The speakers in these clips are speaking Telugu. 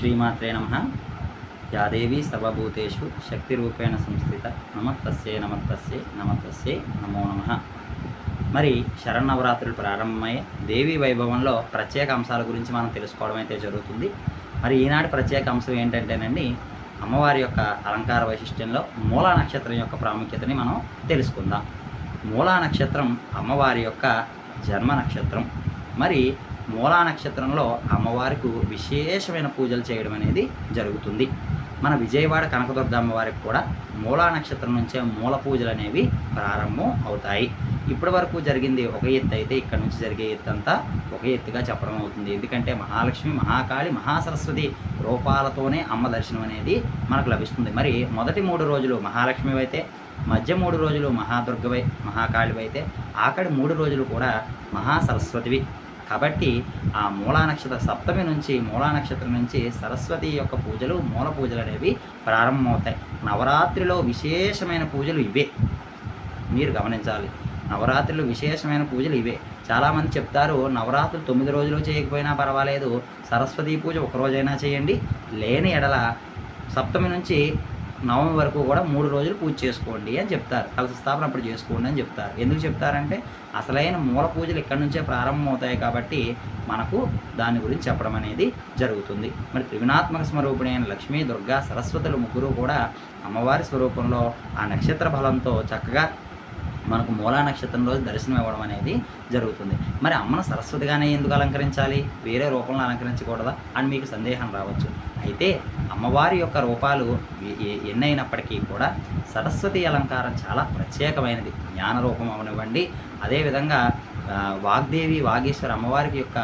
శ్రీమాత్రే నమః. యా దేవీ సర్వభూతేషు శక్తిరూపేణ సంస్థిత నమస్తస్యై నమస్తస్యై నమస్తస్యై నమో నమః. మరి శరన్నవరాత్రులు ప్రారంభమయ్యే దేవీ వైభవంలో ప్రత్యేక అంశాల గురించి మనం తెలుసుకోవడం అయితే జరుగుతుంది. మరి ఈనాటి ప్రత్యేక అంశం ఏంటంటేనండి, అమ్మవారి యొక్క అలంకార వైశిష్ట్యంలో మూలా నక్షత్రం యొక్క ప్రాముఖ్యతని మనం తెలుసుకుందాం. మూలా నక్షత్రం అమ్మవారి యొక్క జన్మ నక్షత్రం. మరి మూలా నక్షత్రంలో అమ్మవారికి విశేషమైన పూజలు చేయడం అనేది జరుగుతుంది. మన విజయవాడ కనకదుర్గ అమ్మవారికి కూడా మూలా నక్షత్రం నుంచే మూల పూజలు అనేవి ప్రారంభం అవుతాయి. ఇప్పటి వరకు జరిగింది ఒక ఎత్తు అయితే ఇక్కడ నుంచి జరిగే ఎత్తు అంతా ఒక ఎత్తుగా చెప్పడం అవుతుంది. ఎందుకంటే మహాలక్ష్మి, మహాకాళి, మహాసరస్వతి రూపాలతోనే అమ్మ దర్శనం అనేది మనకు లభిస్తుంది. మరి మొదటి 3 రోజులు మహాలక్ష్మి అయితే, మధ్య 3 రోజులు మహాదుర్గవై మహాకాళివైతే, ఆఖరి 3 రోజులు కూడా మహాసరస్వతివి. కాబట్టి ఆ మూలా నక్షత్ర సప్తమి నుంచి, మూలా నక్షత్రం నుంచి సరస్వతి యొక్క పూజలు, మూల పూజలు అనేవి ప్రారంభమవుతాయి. నవరాత్రిలో విశేషమైన పూజలు ఇవే, మీరు గమనించాలి. నవరాత్రిలో విశేషమైన పూజలు ఇవే. చాలామంది చెప్తారు, నవరాత్రులు 9 రోజులు చేయకపోయినా పర్వాలేదు, సరస్వతి పూజ ఒక రోజైనా చేయండి, లేని ఎడల సప్తమి నుంచి నవమి వరకు కూడా 3 రోజులు పూజ చేసుకోండి అని చెప్తారు. కలశ స్థాపన అప్పుడు చేసుకోండి అని చెప్తారు. ఎందుకు చెప్తారంటే అసలైన మూల పూజలు ఇక్కడి నుంచే ప్రారంభమవుతాయి కాబట్టి మనకు దాని గురించి చెప్పడం అనేది జరుగుతుంది. మరి త్రిగుణాత్మక స్వరూపిణైన లక్ష్మీ, దుర్గా, సరస్వతులు ముగ్గురు కూడా అమ్మవారి స్వరూపంలో ఆ నక్షత్ర బలంతో చక్కగా మనకు మూలా నక్షత్రం రోజు దర్శనం ఇవ్వడం అనేది జరుగుతుంది. మరి అమ్మను సరస్వతిగానే ఎందుకు అలంకరించాలి, వేరే రూపంలో అలంకరించకూడదా అని మీకు సందేహం రావచ్చు. అయితే అమ్మవారి యొక్క రూపాలు ఎన్నైనప్పటికీ కూడా సరస్వతి అలంకారం చాలా ప్రత్యేకమైనది. జ్ఞాన రూపం అవనివ్వండి, అదేవిధంగా వాగ్దేవి, వాగీశ్వర అమ్మవారికి యొక్క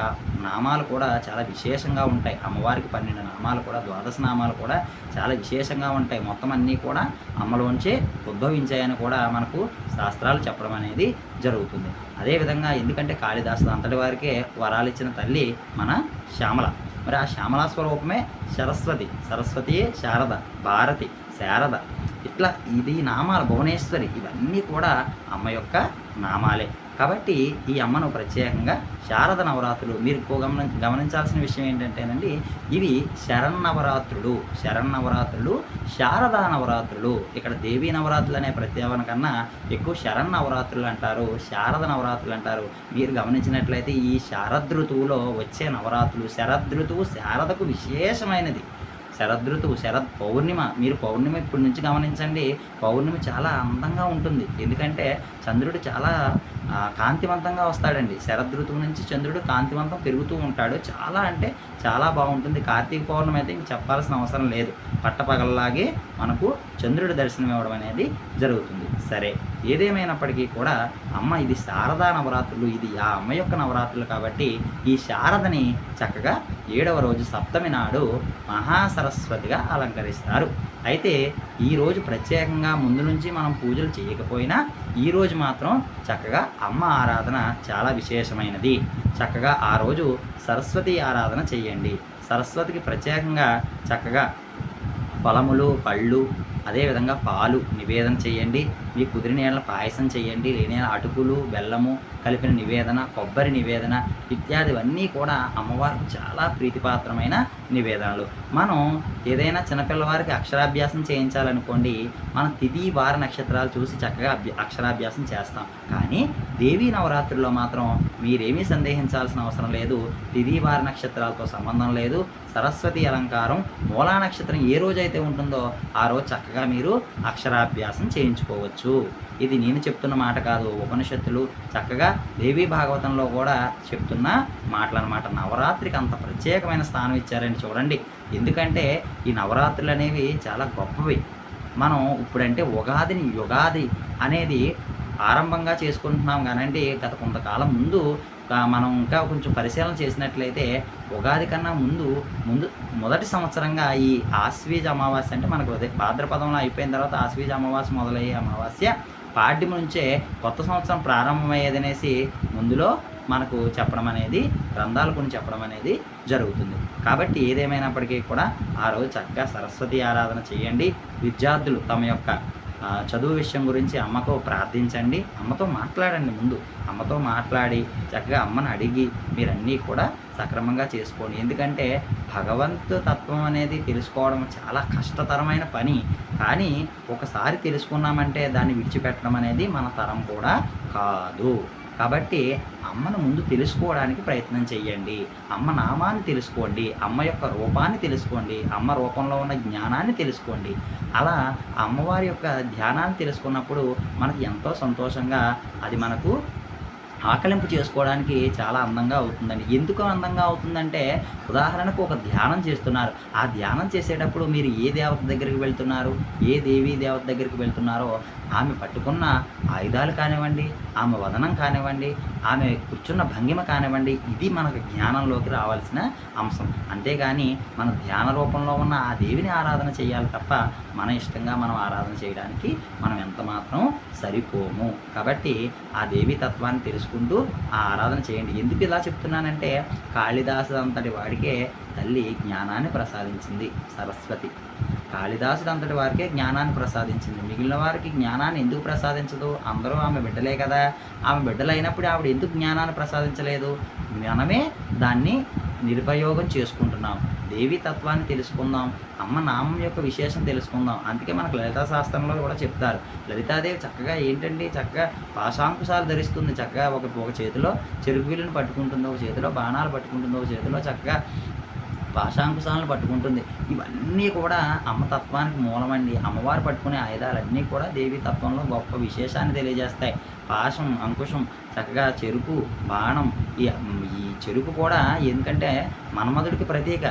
నామాలు కూడా చాలా విశేషంగా ఉంటాయి. అమ్మవారికి 12 నామాలు కూడా, 12 నామాలు కూడా చాలా విశేషంగా ఉంటాయి. మొత్తం అన్నీ కూడా అమ్మలోంచే ఉద్భవించాయని కూడా మనకు శాస్త్రాలు చెప్పడం అనేది జరుగుతుంది. అదేవిధంగా ఎందుకంటే కాళిదాసు అంతటి వారికే వరాలు ఇచ్చిన తల్లి మన శ్యామల. మరి ఆ శ్యామలా స్వరూపమే సరస్వతి. సరస్వతియే శారద, భారతి, శారద, ఇట్లా ఇది నామాలు, భువనేశ్వరి, ఇవన్నీ కూడా అమ్మ యొక్క నామాలే. కాబట్టి ఈ అమ్మను ప్రత్యేకంగా శారద నవరాత్రులు, మీరు గమనించాల్సిన విషయం ఏంటంటేనండి, ఇవి శరన్నవరాత్రులు. శరన్నవరాత్రులు, శారదా నవరాత్రులు. ఇక్కడ దేవీ నవరాత్రులు అనే ప్రత్యేకన కన్నా ఎక్కువ శరన్నవరాత్రులు అంటారు, శారద నవరాత్రులు అంటారు. మీరు గమనించినట్లయితే ఈ శరదృతువులో వచ్చే నవరాత్రులు, శరదృతువు శారదకు విశేషమైనది. శరదృతువు, శరద్ పౌర్ణిమ, మీరు పౌర్ణిమ ఇప్పటి నుంచి గమనించండి. పౌర్ణిమ చాలా అందంగా ఉంటుంది. ఎందుకంటే చంద్రుడు చాలా కాంతివంతంగా వస్తాడండి. శరదృతువు నుంచి చంద్రుడు కాంతివంతం పెరుగుతూ ఉంటాడు. చాలా అంటే చాలా బాగుంటుంది. కార్తీక పౌర్ణమి అయితే ఇంక చెప్పాల్సిన అవసరం లేదు. పట్టపగలలాగే మనకు చంద్రుడి దర్శనం ఇవ్వడం అనేది జరుగుతుంది. సరే, ఏదేమైనప్పటికీ కూడా అమ్మ ఇది శారదా నవరాత్రులు, ఇది ఆ అమ్మ యొక్క నవరాత్రులు కాబట్టి ఈ శారదని చక్కగా 7వ రోజు సప్తమి నాడు మహాసరస్వతిగా అలంకరిస్తారు. అయితే ఈరోజు ప్రత్యేకంగా ముందు నుంచి మనం పూజలు చేయకపోయినా ఈరోజు మాత్రం చక్కగా అమ్మ ఆరాధన చాలా విశేషమైనది. చక్కగా ఆ రోజు సరస్వతి ఆరాధన చేయండి. సరస్వతికి ప్రత్యేకంగా చక్కగా ఫలములు, పళ్ళు, అదేవిధంగా పాలు నివేదన చేయండి. మీ కుదిరిన ఏళ్ళ పాయసం చేయండి, లేని అటుకులు, బెల్లము కలిపిన నివేదన, కొబ్బరి నివేదన ఇత్యాదివన్నీ కూడా అమ్మవారికి చాలా ప్రీతిపాత్రమైన నివేదనలు. మనం ఏదైనా చిన్నపిల్లవారికి అక్షరాభ్యాసం చేయించాలనుకోండి, మనం తిథి, వార, నక్షత్రాలు చూసి చక్కగా అక్షరాభ్యాసం చేస్తాం. కానీ దేవీ నవరాత్రుల్లో మాత్రం మీరేమీ సందేహించాల్సిన అవసరం లేదు. తిథి, వార, నక్షత్రాలతో సంబంధం లేదు. సరస్వతి అలంకారం మూలా నక్షత్రం ఏ రోజైతే ఉంటుందో ఆ రోజు చక్కగా మీరు అక్షరాభ్యాసం చేయించుకోవచ్చు. ఇది నేను చెప్తున్న మాట కాదు, ఉపనిషత్తులు చక్కగా దేవీ భాగవతంలో కూడా చెప్తున్న మాటలన్నమాట. నవరాత్రికి అంత ప్రత్యేకమైన స్థానం ఇచ్చారండి చూడండి. ఎందుకంటే ఈ నవరాత్రులు అనేవి చాలా గొప్పవి. మనం ఇప్పుడంటే ఉగాదిని, యుగాది అనేది ఆరంభంగా చేసుకుంటున్నాం కానండి, గత కొంతకాలం ముందు మనం ఇంకా కొంచెం పరిశీలన చేసినట్లయితే ఉగాది కన్నా ముందు మొదటి సంవత్సరంగా ఈ ఆశ్వీజ అమావాస్య, అంటే మనకు భాద్రపదంలో అయిపోయిన తర్వాత ఆశ్వీజ అమావాస్య మొదలయ్యే అమావాస్య పాడ్యమి నుంచే కొత్త సంవత్సరం ప్రారంభమయ్యేదనేసి ముందులో మనకు చెప్పడం అనేది, గ్రంథాలు కొన్ని చెప్పడం అనేది జరుగుతుంది. కాబట్టి ఏదేమైనప్పటికీ కూడా ఆ రోజు చక్కగా సరస్వతి ఆరాధన చేయండి. విద్యార్థులు తమ యొక్క చదువు విషయం గురించి అమ్మతో ప్రార్థించండి. అమ్మతో మాట్లాడండి ముందు. అమ్మతో మాట్లాడి చక్కగా అమ్మని అడిగి మీరన్నీ కూడా సక్రమంగా చేసుకోండి. ఎందుకంటే భగవంతు తత్వం అనేది తెలుసుకోవడం చాలా కష్టతరమైన పని. కానీ ఒకసారి తెలుసుకున్నామంటే దాన్ని విడిచిపెట్టడం అనేది మన తరం కూడా కాదు. కాబట్టి అమ్మను ముందు తెలుసుకోవడానికి ప్రయత్నం చేయండి. అమ్మ నామాన్ని తెలుసుకోండి. అమ్మ యొక్క రూపాన్ని తెలుసుకోండి. అమ్మ రూపంలో ఉన్న జ్ఞానాన్ని తెలుసుకోండి. అలా అమ్మవారి యొక్క ధ్యానాన్ని తెలుసుకున్నప్పుడు మనకి ఎంతో సంతోషంగా అది మనకు ఆకలింపు చేసుకోవడానికి చాలా అందంగా అవుతుందండి. ఎందుకు అందంగా అవుతుందంటే, ఉదాహరణకు ఒక ధ్యానం చేస్తున్నారు. ఆ ధ్యానం చేసేటప్పుడు మీరు ఏ దేవత దగ్గరికి వెళ్తున్నారు, ఏ దేవీ దేవత దగ్గరికి వెళ్తున్నారో ఆమె పట్టుకున్న ఆయుధాలు కానివ్వండి, ఆమె వదనం కానివ్వండి, ఆమె కూర్చున్న భంగిమ కానివ్వండి, ఇది మనకు జ్ఞానంలోకి రావాల్సిన అంశం. అంతేగాని మన ధ్యాన రూపంలో ఉన్న ఆ దేవిని ఆరాధన చేయాలి తప్ప మన ఇష్టంగా మనం ఆరాధన చేయడానికి మనం ఎంత మాత్రం సరిపోము. కాబట్టి ఆ దేవీ తత్వాన్ని తెలుసుకుంటూ ఆ ఆరాధన చేయండి. ఎందుకు ఇలా చెప్తున్నానంటే, కాళిదాసు అంతటి వాడికే తల్లి జ్ఞానాన్ని ప్రసాదించింది సరస్వతి. కాళిదాసుడు అంతటి వారికే జ్ఞానాన్ని ప్రసాదించింది. మిగిలిన వారికి జ్ఞానాన్ని ఎందుకు ప్రసాదించదు? అందరూ ఆమె బిడ్డలే కదా. ఆమె బిడ్డలైనప్పుడు ఆవిడ ఎందుకు జ్ఞానాన్ని ప్రసాదించలేదు? మనమే దాన్ని నిరుపయోగం చేసుకుంటున్నాం. దేవి తత్వాన్ని తెలుసుకుందాం. అమ్మ నామం యొక్క విశేషం తెలుసుకుందాం. అందుకే మనకు లలితా శాస్త్రంలో కూడా చెప్తారు. లలితాదేవి చక్కగా ఏంటండి, చక్కగా పాశాంకుశాలు ధరిస్తుంది. చక్కగా ఒక చేతిలో చెరుకు విల్లును పట్టుకుంటుంది, ఒక చేతిలో బాణాలు పట్టుకుంటుంది, ఒక చేతిలో చక్కగా పాశాంకుశాలను పట్టుకుంటుంది. ఇవన్నీ కూడా అమ్మతత్వానికి మూలమండి. అమ్మవారు పట్టుకునే ఆయుధాలన్నీ కూడా దేవీ తత్వంలో గొప్ప విశేషాన్ని తెలియజేస్తాయి. పాశం, అంకుశం, చక్కగా చెరుకు, బాణం. ఈ ఈ చెరుకు కూడా ఎందుకంటే మన్మధుడికి ప్రతీక.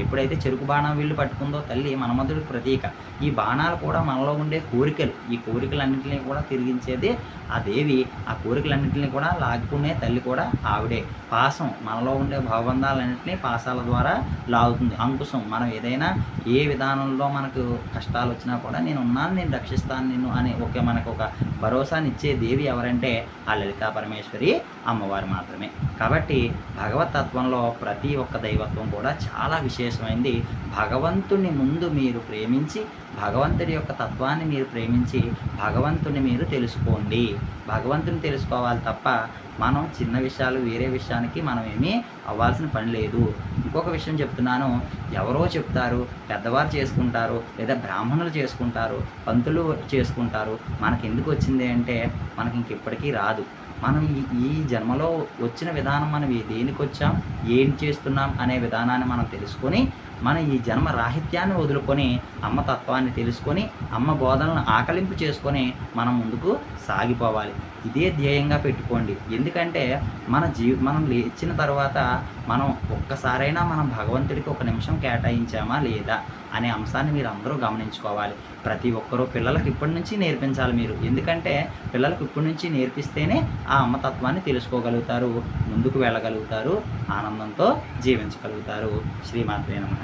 ఎప్పుడైతే చెరుకు బాణం వీళ్ళు పట్టుకుందో తల్లి మన్మధుడికి ప్రతీక. ఈ బాణాలు కూడా మనలో ఉండే కోరికలు. ఈ కోరికలన్నింటినీ కూడా తిరిగించేది ఆ దేవి. ఆ కోరికలన్నింటినీ కూడా లాక్కునే తల్లి కూడా ఆవిడే. పాశం మనలో ఉండే భావబంధాలన్నింటినీ పాశాల ద్వారా లాగుతుంది. అంకుశం మనం ఏదైనా ఏ విధానంలో మనకు కష్టాలు వచ్చినా కూడా నేను ఉన్నాను, నేను రక్షిస్తాను నిన్ను అని మనకు ఒక భరోసాని ఇచ్చే దేవి ఎవరంటే ఆ లలితా పరమేశ్వరి అమ్మవారు మాత్రమే. కాబట్టి భగవతత్వంలో ప్రతి ఒక్క దైవత్వం కూడా చాలా విశేషమైంది. భగవంతుని ముందు మీరు ప్రేమించి, భగవంతుడి యొక్క తత్వాన్ని మీరు ప్రేమించి భగవంతుని మీరు తెలుసుకోండి. భగవంతుని తెలుసుకోవాలి తప్ప మనం చిన్న విషయాలు వేరే విషయానికి మనం ఏమీ అవ్వాల్సిన పని లేదు. ఇంకొక విషయం చెప్తున్నాను. ఎవరో చెప్తారు, పెద్దవారు చేసుకుంటారు, లేదా బ్రాహ్మణులు చేసుకుంటారు, పంతులు చేసుకుంటారు. మనకెందుకు వచ్చింది అంటే మనకి ఇంకెప్పటికీ రాదు. మనం ఈ జన్మలో వచ్చిన విధానం, మనం దేనికి వచ్చాం, ఏం చేస్తున్నాం అనే విధానాన్ని మనం తెలుసుకొని మన ఈ జన్మ రాహిత్యాన్ని వదులుకొని అమ్మ తత్వాన్ని తెలుసుకొని అమ్మ బోధనలను ఆకలింపు చేసుకొని మనం ముందుకు సాగిపోవాలి. ఇదే ధ్యేయంగా పెట్టుకోండి. ఎందుకంటే మనం లేచిన తర్వాత మనం ఒక్కసారైనా మనం భగవంతుడికి ఒక నిమిషం కేటాయించామా లేదా అనే అంశాన్ని మీరు అందరూ గమనించుకోవాలి. ప్రతి ఒక్కరూ పిల్లలకు ఇప్పటి నుంచి నేర్పించాలి మీరు. ఎందుకంటే పిల్లలకు ఇప్పటి నుంచి నేర్పిస్తేనే ఆ అమ్మతత్వాన్ని తెలుసుకోగలుగుతారు, ముందుకు వెళ్ళగలుగుతారు, ఆనందంతో జీవించగలుగుతారు. శ్రీమాత్రే నమః.